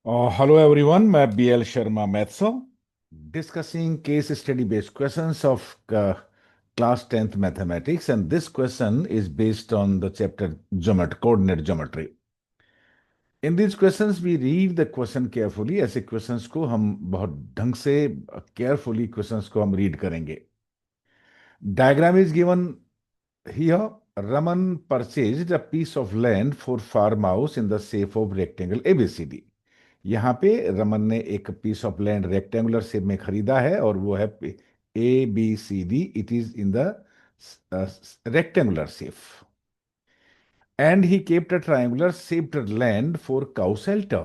Hello everyone, मैं BL Sharma Mathso discussing case study based questions of class 10th mathematics, and this question is based on the chapter geometry, coordinate geometry. In these questions we read the question carefully. ऐसे questions को हम बहुत ढंग से carefully questions को हम read करेंगे. Diagram is given here. Raman purchased a piece of land for farmhouse in the shape of rectangle ABCD. यहाँ पे रमन ने एक piece of land rectangular shape में खरीदा है और वो है ABCD. It is in the rectangular shape. And he kept a triangular shaped land for cow shelter.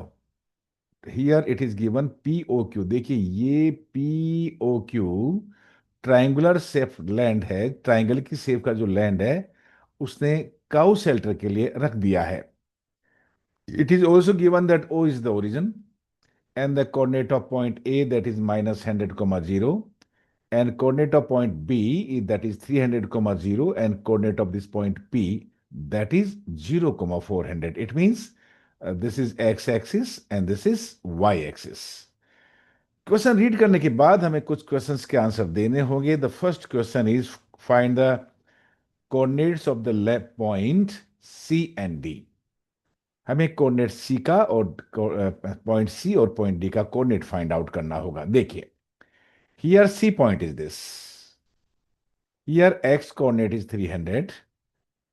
Here it is given POQ. देखिए ये POQ ट्रायंगुलर शेप लैंड है. Triangle की शेप का जो लैंड है उसने काउ शेल्टर के लिए रख दिया है. It is also given that O is the origin and the coordinate of point A, that is minus 100 comma 0, and coordinate of point B, that is 300 comma 0, and coordinate of this point P, that is 0 comma 400. It means this is x-axis and this is y-axis. Question read करने के बाद हमें कुछ questions के answer देने होंगे. The first question is find the coordinates of the point C and D. हमें coordinate C का और पॉइंट सी और पॉइंट डी का कोऑर्डिनेट फाइंड आउट करना होगा. देखिए here C point is this. Here X coordinate is 300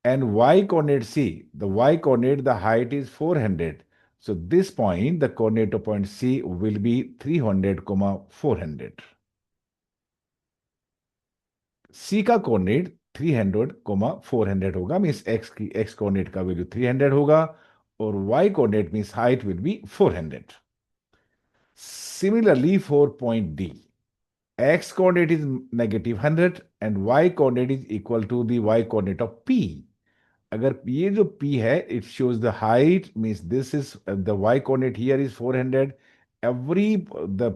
and y coordinate C, the y coordinate, the height is 400. So this point, the coordinate of point C will be 300 comma 400. C का coordinate 300 comma 400 होगा. Means x coordinate का value 300 होगा और y coordinate means height will be 400. Similarly, for point D, x coordinate is negative 100 and y coordinate is equal to the y coordinate of P. अगर ये जो P है, it shows the height, means this is the y coordinate here is 400. The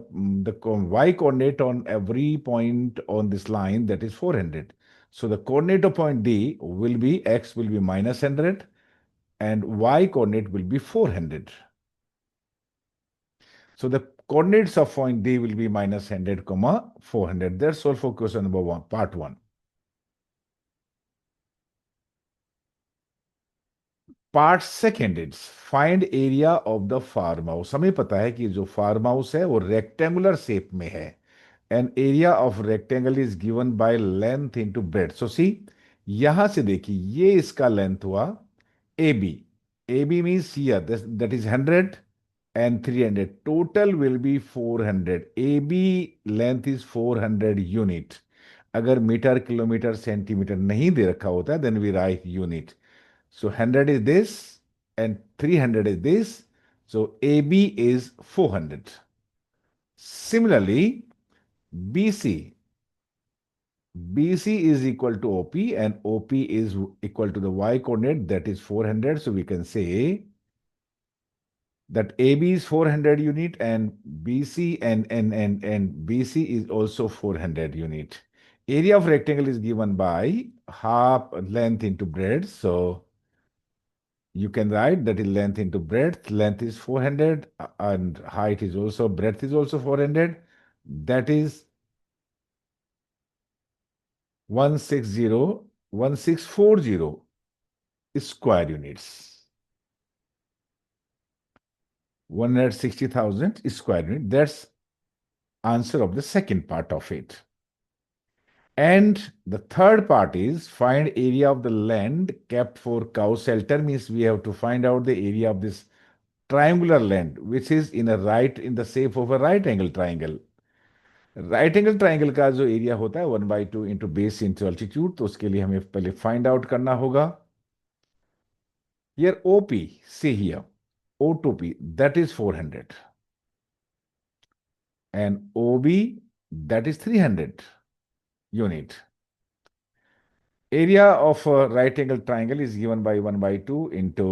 y coordinate on every point on this line, that is 400. So the coordinate of point D will be x will be minus 100 and y coordinate will be 400. So the coordinates of point D will be minus 100 comma 400. That's all for question number 1, part 1. Part second is find area of the farm house. हमें पता है कि जो farm house है वो rectangular shape में है. And area of rectangle is given by length into breadth. So see यहां से देखिए ये इसका लेंथ हुआ AB. AB means here that is 100 and 300. Total will be 400. AB length is 400 unit. अगर मीटर किलोमीटर सेंटीमीटर नहीं दे रखा होता है then we write unit. So 100 is this and 300 is this. So AB is 400. Similarly, BC. BC is equal to OP and OP is equal to the y coordinate, that is 400. So we can say that AB is 400 unit and BC and BC is also 400 unit. Area of rectangle is given by half length into breadth. So you can write that is length into breadth. Length is 400 and height is also, breadth is also 400. That is 1640 square units. 160,000 square unit. That's answer of the second part of it. And the third part is find area of the land kept for cow shelter. Means we have to find out the area of this triangular land which is in the shape of a right angle triangle. Right angle triangle का जो area होता है 1/2 into base into altitude. तो उसके लिए हमें पहले find out करना होगा. Here OP, see here, O to P, that is 400 and OB, that is 300 unit. Area of a right angle triangle is given by 1/2 into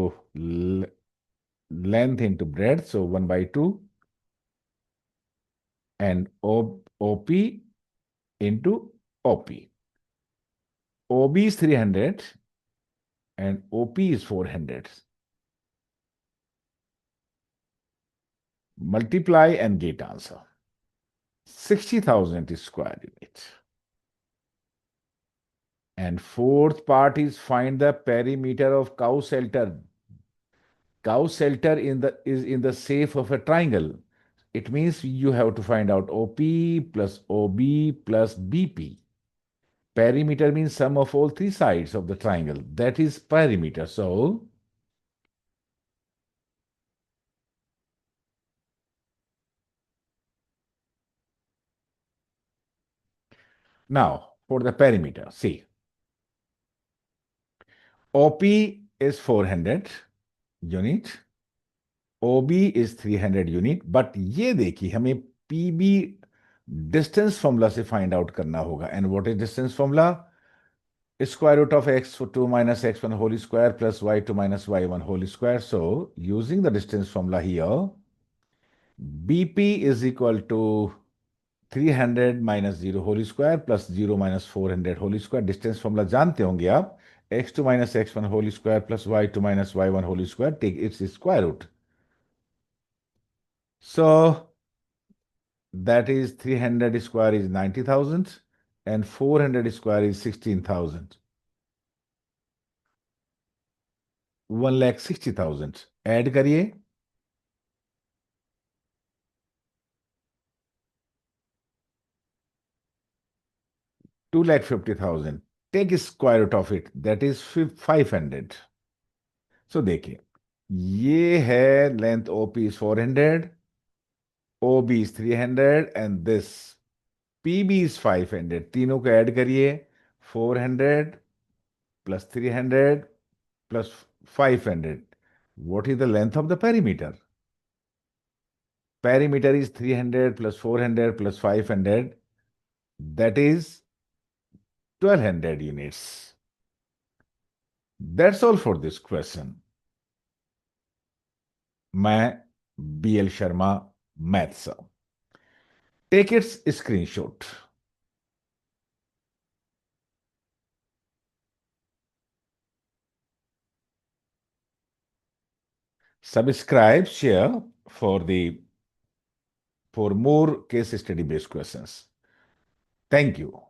length into breadth, so 1/2 and OP into OP. OB is 300 and OP is 400. multiply and get answer. 60,000 square unit. And fourth part is find the perimeter of cow shelter. Cow shelter is in the shape of a triangle. It means you have to find out OP plus OB plus BP. Perimeter means sum of all three sides of the triangle. That is perimeter. So, now for the perimeter, see, OP is 400 unit, OB is 300 unit, but ये देखिए हमें PB distance formula से find out करना होगा. And what is distance formula? Square root of x2 minus x1 whole square plus y2 minus y1 whole square. So, using the distance formula here, BP is equal to 300 minus 0 whole square plus 0 minus 400 whole square. Distance formula जानते होंगे आप. x2 minus x1 whole square plus y2 minus y1 whole square. Take its square root. So, that is 300 square is 90,000 and 400 square is 16,000. 1,60,000. Add करिए. 2,50,000. Take a square root of it. That is 500. So देखिए, ये है length OP is 400, OB is 300 and this PB is 500. तीनों को add करिए. 400 plus 300 plus 500. What is the length of the perimeter? Perimeter is 300 plus 400 plus 500. That is 1,200 units. That's all for this question. मैं BL Sharma, Maths. Take its screenshot. Subscribe, share for more case study based questions. Thank you.